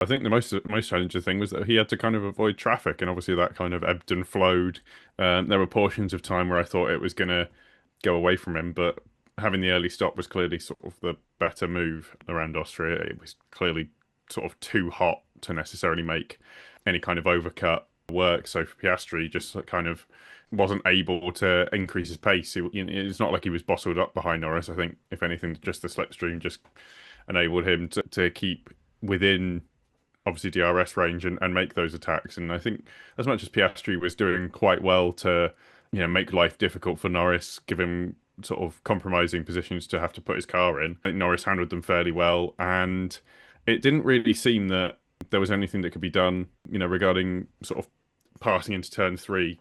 I think the most challenging thing was that he had to kind of avoid traffic, and obviously that kind of ebbed and flowed. There were portions of time where I thought it was going to go away from him, but having the early stop was clearly sort of the better move around Austria. It was clearly sort of too hot to necessarily make any kind of overcut work. So for Piastri, just kind of wasn't able to increase his pace. It's not like he was bottled up behind Norris. I think, if anything, just the slipstream just enabled him to keep within obviously DRS range and make those attacks. And I think as much as Piastri was doing quite well to, make life difficult for Norris, give him sort of compromising positions to have to put his car in, I think Norris handled them fairly well. And it didn't really seem that there was anything that could be done, regarding sort of passing into turn three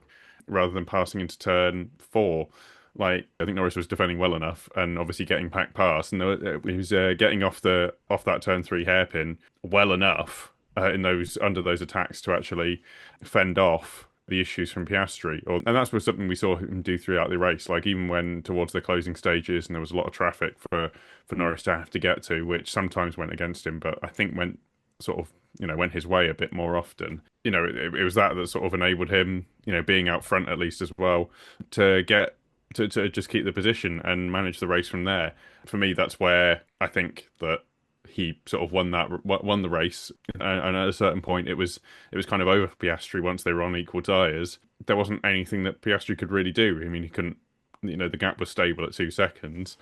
rather than passing into turn four. Like, I think Norris was defending well enough, and obviously getting back past, and he was getting off that turn three hairpin well enough in those under those attacks to actually fend off the issues from Piastri. And that's was something we saw him do throughout the race. Like, even when towards the closing stages, and there was a lot of traffic for Norris to have to get to, which sometimes went against him, but I think went sort of went his way a bit more often. It was that sort of enabled him, being out front at least as well, to get to just keep the position and manage the race from there. For me, that's where I think that he sort of won the race. And at a certain point, it was kind of over for Piastri once they were on equal tyres. There wasn't anything that Piastri could really do. I mean, he couldn't. The gap was stable at 2 seconds.